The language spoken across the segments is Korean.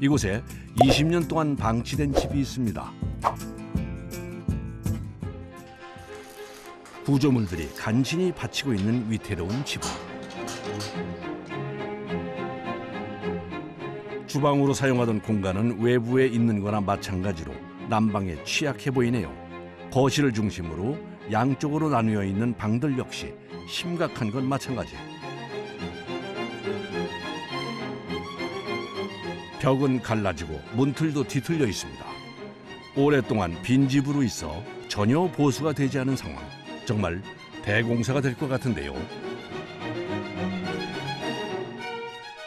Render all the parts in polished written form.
이곳에 20년 동안 방치된 집이 있습니다. 구조물들이 간신히 받치고 있는 위태로운 지붕. 주방으로 사용하던 공간은 외부에 있는 거나 마찬가지로 난방에 취약해 보이네요. 거실을 중심으로 양쪽으로 나뉘어 있는 방들 역시 심각한 건 마찬가지. 벽은 갈라지고 문틀도 뒤틀려 있습니다. 오랫동안 빈집으로 있어 전혀 보수가 되지 않은 상황. 정말 대공사가 될 것 같은데요.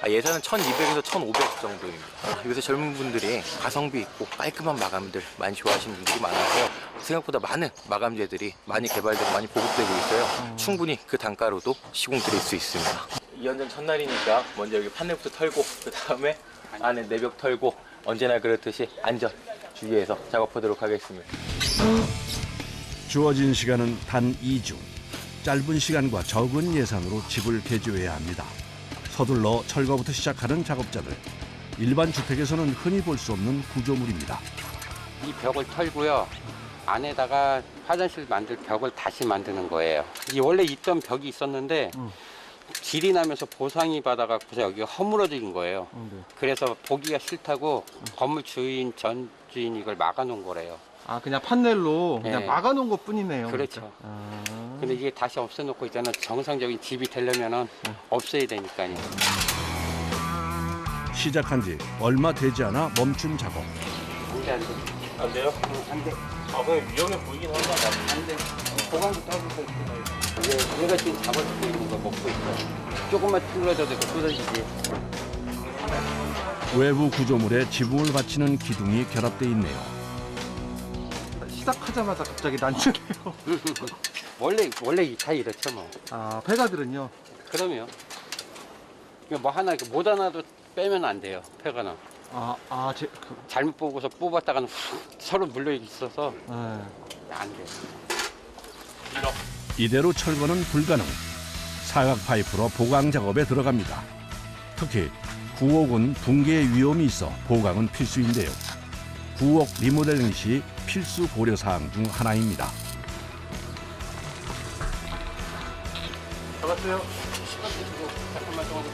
예산은 1,200에서 1,500 정도입니다. 요새 젊은 분들이 가성비 있고 깔끔한 마감들 많이 좋아하시는 분들이 많아서요. 생각보다 많은 마감재들이 많이 개발되고 많이 보급되고 있어요. 충분히 그 단가로도 시공드릴 수 있습니다. 2년 전 첫날이니까 먼저 여기 판넬부터 털고 그 다음에 안에 내벽 털고 언제나 그렇듯이 안전 주의해서 작업하도록 하겠습니다. 주어진 시간은 단 2주. 짧은 시간과 적은 예산으로 집을 개조해야 합니다. 서둘러 철거부터 시작하는 작업자들. 일반 주택에서는 흔히 볼 수 없는 구조물입니다. 이 벽을 털고요. 안에다가 화장실 만들 벽을 다시 만드는 거예요. 이 원래 있던 벽이 있었는데 질이 나면서 보상이 받아갖고서 여기가 허물어진 거예요. 네. 그래서 보기가 싫다고 건물 주인 전 주인이 이걸 막아놓은 거래요. 아, 그냥 판넬로 그냥 네. 막아놓은 것 뿐이네요. 그렇죠. 아. 근데 이게 다시 없애놓고 있잖아. 정상적인 집이 되려면은 없애야 되니까요. 시작한 지 얼마 되지 않아 멈춘 작업. 안 돼, 안 돼. 안 돼요? 안 돼. 그냥 위험해 보이긴 한다. 안 돼. 보강부터 하고 있어. 얘가 지금 잡아주고 있는 거 먹고 있어. 조금만 뚫어져도 되고 뚫어지지. 외부 구조물에 지붕을 받치는 기둥이 결합돼 있네요. 시작하자마자 갑자기 난중해요. 원래 다 이렇죠 뭐. 아, 폐가들은요? 그러면 뭐 하나 못 하나도 빼면 안 돼요. 폐가는 잘못 보고서 뽑았다가는 서로 물려 있어서 안 돼. 이대로 철거는 불가능. 사각 파이프로 보강 작업에 들어갑니다. 특히 구옥은 붕괴의 위험이 있어 보강은 필수인데요. 구옥 리모델링 시 필수 고려 사항 중 하나입니다. 잡았어요. 잠깐만 좀.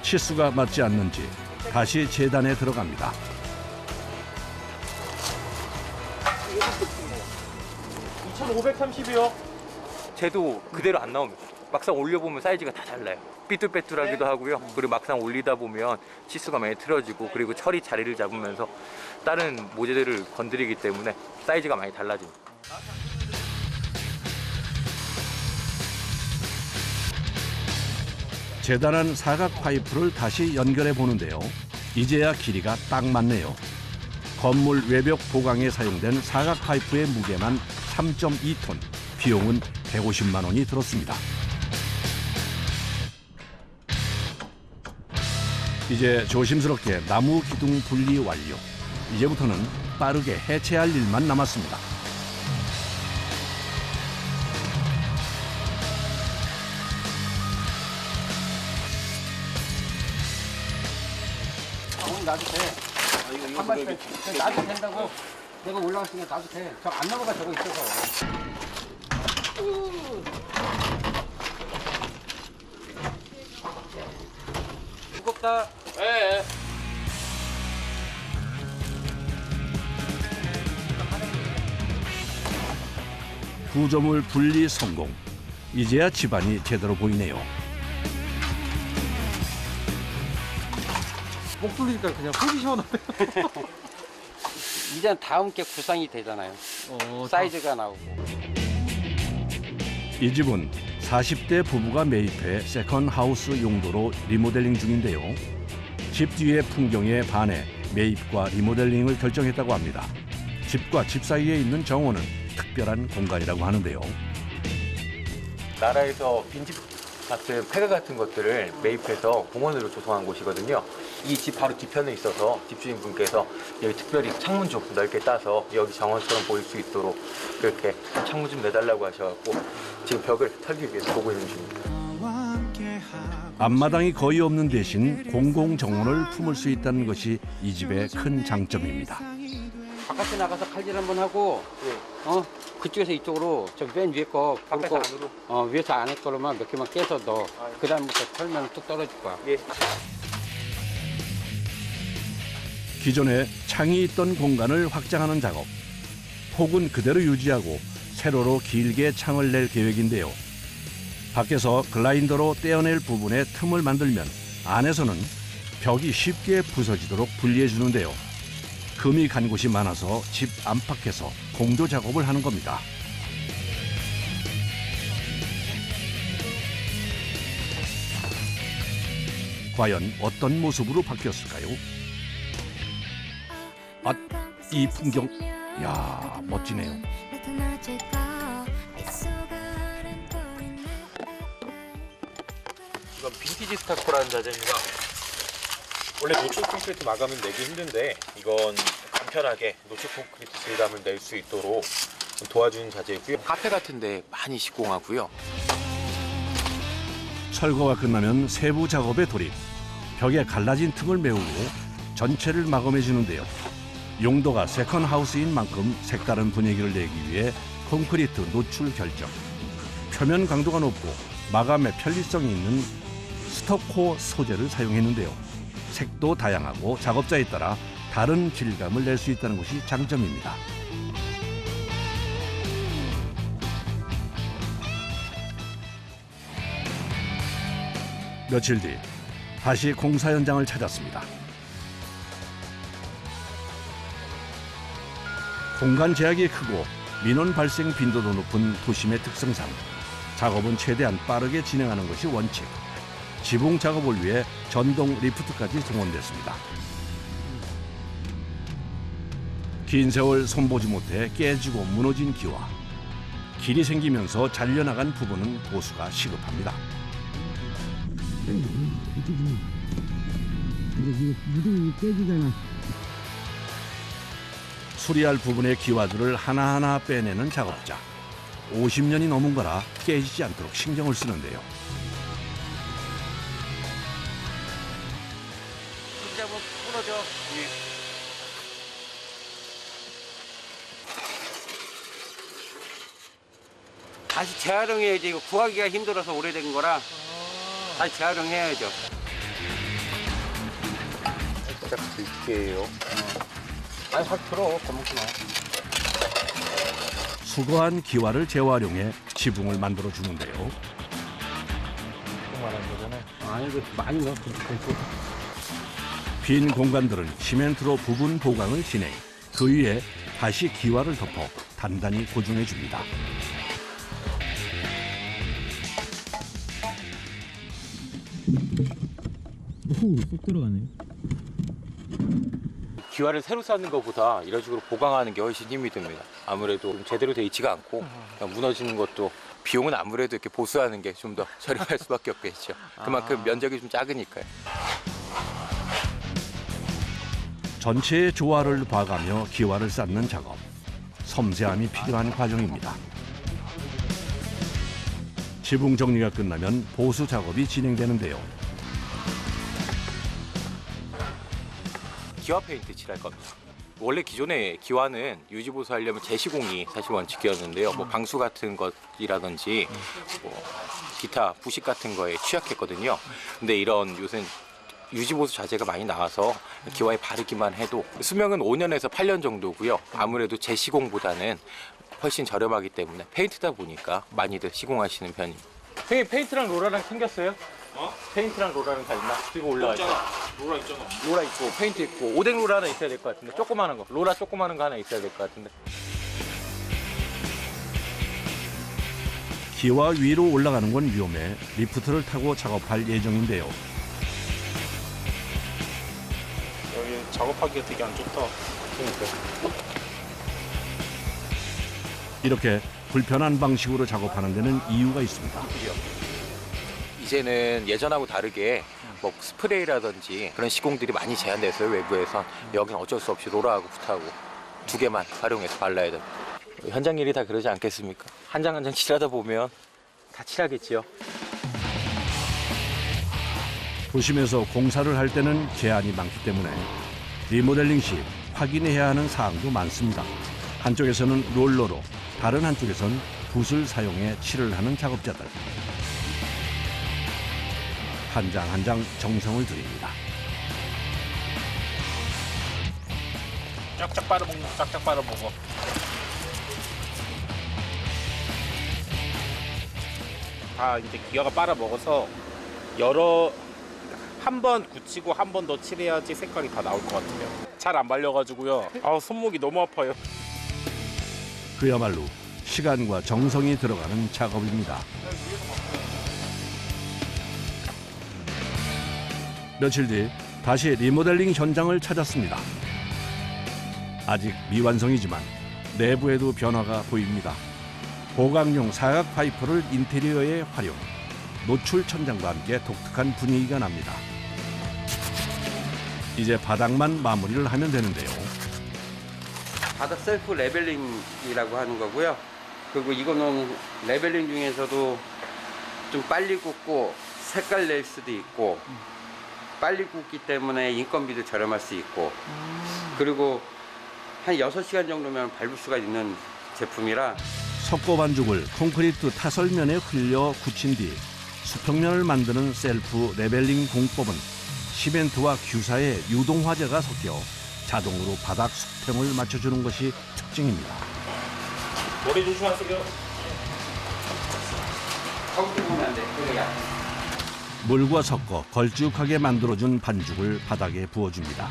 치수가 맞지 않는지 다시 재단에 들어갑니다. 2,530이요. 쟤도 그대로 안 나옵니다. 막상 올려보면 사이즈가 다 달라요. 삐뚤빼뚤하기도 하고요. 그리고 막상 올리다 보면 치수가 많이 틀어지고 그리고 철이 자리를 잡으면서 다른 모재들을 건드리기 때문에 사이즈가 많이 달라집니다. 재단한 사각 파이프를 다시 연결해 보는데요. 이제야 길이가 딱 맞네요. 건물 외벽 보강에 사용된 사각 파이프의 무게만 3.2톤, 비용은 150만 원이 들었습니다. 이제 조심스럽게 나무 기둥 분리 완료. 이제부터는 빠르게 해체할 일만 남았습니다. 오늘 놔도 돼. 한 마리 놔도 된다고. 내가 올라갔으니까 놔도 돼. 저 안 넘어가 저거 있어서. 무겁다. 예. 구조물 분리 성공. 이제야 집안이 제대로 보이네요. 목 뚫리니까 그냥 속이 시원하네요. 이제 다음 게 구상이 되잖아요. 사이즈가 나오고. 이 집은 40대 부부가 매입해 세컨하우스 용도로 리모델링 중인데요. 집 뒤의 풍경에 반해 매입과 리모델링을 결정했다고 합니다. 집과 집 사이에 있는 정원은 특별한 공간이라고 하는데요. 나라에서 빈집 같은 폐가 같은 것들을 매입해서 공원으로 조성한 곳이거든요. 이 집 바로 뒤편에 있어서 집주인분께서 여기 특별히 창문 좀 넓게 따서 여기 정원처럼 보일 수 있도록 그렇게 창문 좀 내달라고 하셔갖고 지금 벽을 털기 위해서 보고 있는 중입니다. 앞마당이 거의 없는 대신 공공 정원을 품을 수 있다는 것이 이 집의 큰 장점입니다. 바깥에 나가서 칼질 한번 하고, 그쪽에서 이쪽으로 저기 맨 위에 거, 바깥에서 안으로? 위에서 안에 거로만 몇 개만 깨서 넣어. 그 다음부터 털면 뚝 떨어질 거야. 예. 기존에 창이 있던 공간을 확장하는 작업. 폭은 그대로 유지하고 세로로 길게 창을 낼 계획인데요. 밖에서 글라인더로 떼어낼 부분에 틈을 만들면 안에서는 벽이 쉽게 부서지도록 분리해 주는데요. 금이 간 곳이 많아서 집 안팎에서 공조 작업을 하는 겁니다. 과연 어떤 모습으로 바뀌었을까요? 아, 이 풍경, 야, 멋지네요. 이건 빈티지 스타코라는 자재입니다. 원래 노출 콘크리트 마감은 내기 힘든데 이건 간편하게 노출 콘크리트 질감을 낼 수 있도록 도와주는 자재이고요. 카페 같은데 많이 시공하고요. 철거가 끝나면 세부 작업에 돌입. 벽에 갈라진 틈을 메우고 전체를 마감해 주는데요. 용도가 세컨하우스인 만큼 색다른 분위기를 내기 위해 콘크리트 노출 결정. 표면 강도가 높고 마감에 편리성이 있는 스토코 소재를 사용했는데요. 색도 다양하고 작업자에 따라 다른 질감을 낼 수 있다는 것이 장점입니다. 며칠 뒤 다시 공사 현장을 찾았습니다. 공간 제약이 크고 민원 발생 빈도도 높은 도심의 특성상 작업은 최대한 빠르게 진행하는 것이 원칙. 지붕 작업을 위해 전동 리프트까지 동원됐습니다. 긴 세월 손보지 못해 깨지고 무너진 기와 길이 생기면서 잘려나간 부분은 보수가 시급합니다. 수리할 부분의 기와들을 하나하나 빼내는 작업자. 50년이 넘은 거라 깨지지 않도록 신경을 쓰는데요. 이제 한번 끊어줘. 다시 재활용해야지. 이거 구하기가 힘들어서 오래된 거라 다시 재활용해야죠. 살짝 들게요. 아니, 확 들어. 겁먹지 마. 수거한 기와를 재활용해 지붕을 만들어 주는데요. 말하는 거잖아요. 아니, 이거 많이 넣어. 빈 공간들은 시멘트로 부분 보강을 진행. 그 위에 다시 기와를 덮어 단단히 고정해 줍니다. 쏙 들어가네요. 기와를 새로 쌓는 것보다 이런 식으로 보강하는 게 훨씬 힘이 듭니다. 아무래도 좀 제대로 돼 있지가 않고 그냥 무너지는 것도 비용은 아무래도 이렇게 보수하는 게 좀 더 저렴할 수밖에 없겠죠. 그만큼 면적이 좀 작으니까요. 전체의 조화를 봐가며 기와를 쌓는 작업. 섬세함이 필요한 과정입니다. 지붕 정리가 끝나면 보수 작업이 진행되는데요. 기와 페인트 칠할 겁니다. 원래 기존에 기와는 유지보수하려면 재시공이 사실 원칙이었는데요. 뭐 방수 같은 것이라든지 뭐 기타 부식 같은 거에 취약했거든요. 근데 이런 요새 유지보수 자재가 많이 나와서 기와에 바르기만 해도 수명은 5년에서 8년 정도고요. 아무래도 재시공보다는 훨씬 저렴하기 때문에 페인트다 보니까 많이들 시공하시는 편입니다. 형님 페인트랑 로라랑 챙겼어요? 페인트랑 로라랑 다 있나? 들고 올라와있어. 로라 있잖아. 로라 있고 페인트 있고 오뎅 로라 하나 있어야 될 것 같은데 조그마한 거 로라 조그마한 거 하나 있어야 될 것 같은데. 기와 위로 올라가는 건 위험해 리프트를 타고 작업할 예정인데요. 여기 작업하기가 되게 안 좋다. 이렇게 불편한 방식으로 작업하는 데는 이유가 있습니다. 이제는 예전하고 다르게 뭐 스프레이라든지 그런 시공들이 많이 제한돼서요. 외부에선 여기는 어쩔 수 없이 로라하고 붓하고 두 개만 활용해서 발라야 됩니다. 현장 일이 다 그러지 않겠습니까? 한 장 한 장 칠하다 보면 다 칠하겠지요. 도심에서 공사를 할 때는 제한이 많기 때문에 리모델링 시 확인해야 하는 사항도 많습니다. 한쪽에서는 롤러로, 다른 한쪽에선 붓을 사용해 칠을 하는 작업자들. 한 장 한 장 정성을 들입니다. 쫙쫙 빨아먹는 거, 쫙쫙 빨아먹어. 다 이제 기아가 빨아먹어서 한 번 굳히고 한 번 더 칠해야지 색깔이 다 나올 것 같아요. 잘 안 발려가지고요. 손목이 너무 아파요. 그야말로 시간과 정성이 들어가는 작업입니다. 며칠 뒤 다시 리모델링 현장을 찾았습니다. 아직 미완성이지만 내부에도 변화가 보입니다. 보강용 사각 파이프를 인테리어에 활용, 노출 천장과 함께 독특한 분위기가 납니다. 이제 바닥만 마무리를 하면 되는데요. 바닥 셀프 레벨링이라고 하는 거고요. 그리고 이거는 레벨링 중에서도 좀 빨리 굽고 색깔 낼 수도 있고 빨리 굽기 때문에 인건비도 저렴할 수 있고 그리고 한 6시간 정도면 밟을 수가 있는 제품이라 석고 반죽을 콘크리트 타설면에 흘려 굳힌 뒤 수평면을 만드는 셀프 레벨링 공법은 시멘트와 규사의 유동 화재가 섞여 자동으로 바닥 수평을 맞춰주는 것이 특징입니다. 머리 조심하세요. 거기 보면 안 돼. 그래 약. 물과 섞어 걸쭉하게 만들어준 반죽을 바닥에 부어줍니다.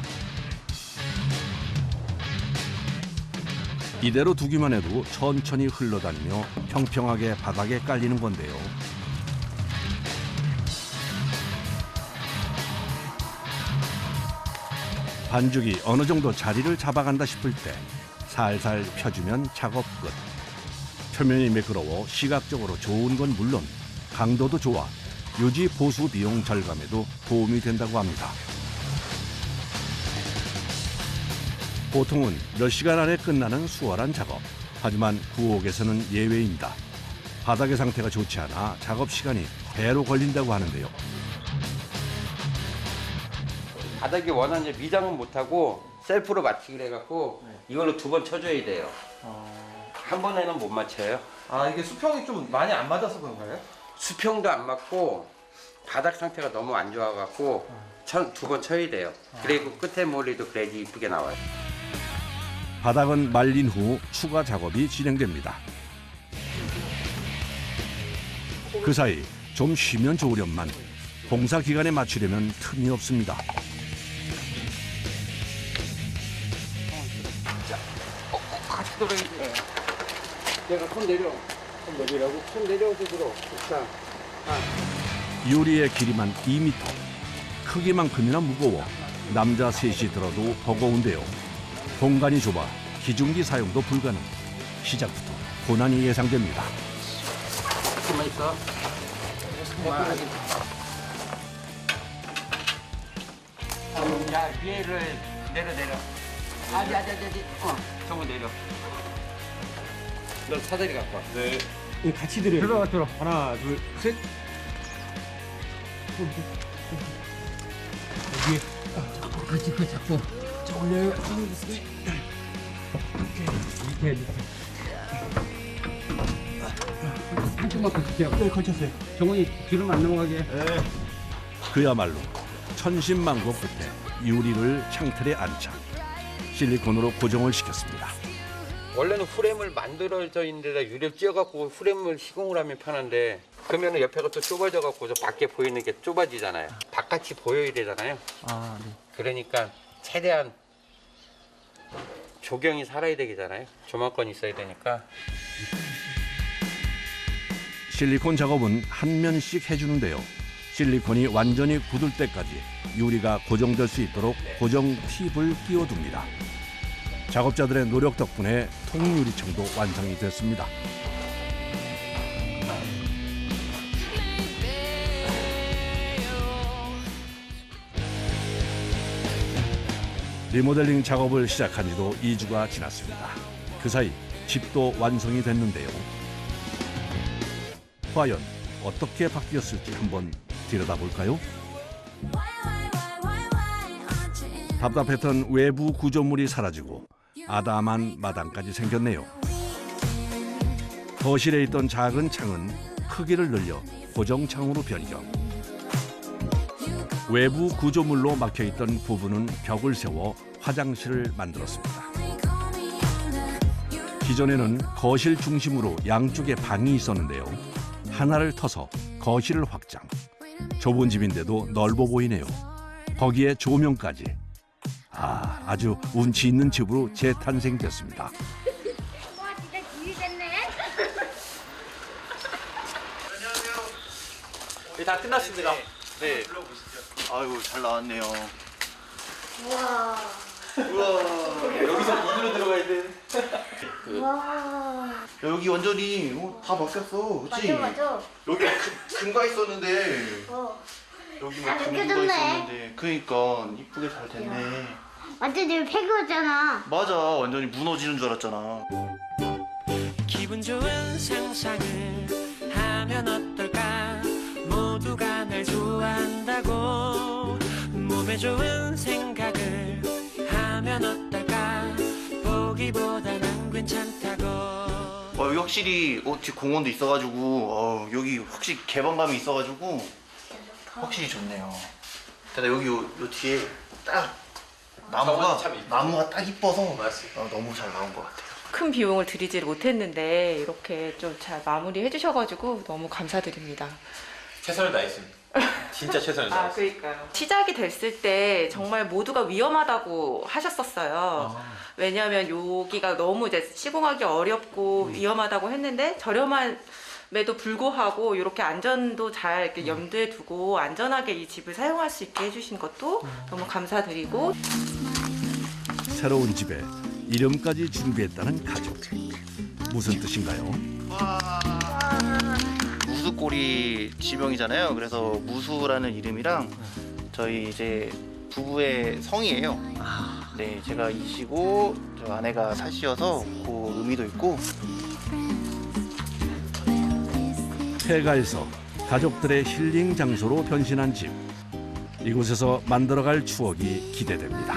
이대로 두기만 해도 천천히 흘러다니며 평평하게 바닥에 깔리는 건데요. 반죽이 어느 정도 자리를 잡아간다 싶을 때 살살 펴주면 작업 끝. 표면이 매끄러워 시각적으로 좋은 건 물론 강도도 좋아 유지 보수 비용 절감에도 도움이 된다고 합니다. 보통은 몇 시간 안에 끝나는 수월한 작업. 하지만 구옥에서는 예외입니다. 바닥의 상태가 좋지 않아 작업 시간이 배로 걸린다고 하는데요. 바닥에 원하는 미장은 못하고 셀프로 맞추기로 해갖고 이걸로 2번 쳐줘야 돼요. 한 번에는 못 맞춰요. 아, 이게 수평이 좀 많이 안 맞아서 그런가요? 수평도 안 맞고 바닥 상태가 너무 안 좋아갖고 2번 쳐야 돼요. 그리고 끝에 몰리도 그래야지 이쁘게 나와요. 바닥은 말린 후 추가 작업이 진행됩니다. 그 사이 좀 쉬면 좋으련만 공사 기간에 맞추려면 틈이 없습니다. 같이 돌아야 돼. 내가 손 내려. 손 내리라고? 손 내려서 들어. 자. 유리의 길이만 2m. 크기만큼이나 무거워 남자 셋이 들어도 버거운데요. 공간이 좁아 기중기 사용도 불가능. 시작부터 고난이 예상됩니다. 가만 있어. 야, 위에를 내려. 아니. 저거 내려. 너 사다리 갖고 와. 네. 같이 들어요. 들어. 하나, 둘, 셋. 위에. 같이 그 잡고. 저 올려요. 밑에. 한쪽만 걸칠게요. 네, 걸쳤어요. 정원이 뒤로는 안 넘어가게. 네. 그야말로 천신만고 끝에 유리를 창틀에 안착. 실리콘으로 고정을 시켰습니다. 원래는 프레임을 만들어져 있는 데다 유리를 찧어갖고 프레임을 시공을 하면 편한데 그러면 옆에가 또 좁아져갖고 저 밖에 보이는 게 좁아지잖아요. 바깥이 보여야 되잖아요. 아, 네. 그러니까 최대한 조경이 살아야 되잖아요. 조망권이 있어야 되니까. 실리콘 작업은 한 면씩 해주는데요. 실리콘이 완전히 굳을 때까지 유리가 고정될 수 있도록 고정 팁을 끼워둡니다. 작업자들의 노력 덕분에 통유리창도 완성이 됐습니다. 리모델링 작업을 시작한 지도 2주가 지났습니다. 그 사이 집도 완성이 됐는데요. 과연 어떻게 바뀌었을지 한번 들여다볼까요? 답답했던 외부 구조물이 사라지고 아담한 마당까지 생겼네요. 거실에 있던 작은 창은 크기를 늘려 고정창으로 변경. 외부 구조물로 막혀있던 부분은 벽을 세워 화장실을 만들었습니다. 기존에는 거실 중심으로 양쪽에 방이 있었는데요. 하나를 터서 거실을 확장. 좁은 집인데도 넓어 보이네요. 거기에 조명까지. 아주 운치 있는 집으로 재탄생됐습니다. 와 진짜 집이 됐네. 네, 다 끝났습니다. 네. 아유 잘 나왔네요. 우와. 여기서 문으로 들어가야 돼. 우와. 여기 완전히 다 바뀌었어, 그렇지? 맞아. 여기 금가 있었는데 여기 다 금가 느껴졌네. 있었는데 그러니까 이쁘게 잘 됐네. 완전 지금 폐교잖아. 맞아, 완전히 무너지는 줄 알았잖아. 기분 좋은 상상을 하면 어떨까 모두가 날 좋아한다고 몸에 좋은 생각을 하면 어떨까 보기보다 난 괜찮다고 여기 확실히 뒤 공원도 있어가지고 여기 확실히 개방감이 있어가지고 확실히 좋네요. 게다가 여기 요 뒤에 딱 나무가 딱 이뻐서 너무 잘 나온 것 같아요. 큰 비용을 들이지 못했는데 이렇게 좀 잘 마무리해 주셔가지고 너무 감사드립니다. 최선을 다했습니다. 진짜 최선을 다했어요. 그러니까요. 시작이 됐을 때 정말 모두가 위험하다고 하셨었어요. 왜냐하면 여기가 너무 이제 시공하기 어렵고 위험하다고 했는데 저렴함에도 불구하고 이렇게 안전도 잘 이렇게 염두에 두고 안전하게 이 집을 사용할 수 있게 해주신 것도 너무 감사드리고 새로운 집에 이름까지 준비했다는 가족. 무슨 뜻인가요? 무수꼬리 지명이잖아요. 그래서 무수라는 이름이랑 저희 이제 부부의 성이에요. 네, 제가 이시고 저 아내가 사시여서 그 의미도 있고. 폐가에서 가족들의 힐링 장소로 변신한 집. 이곳에서 만들어갈 추억이 기대됩니다.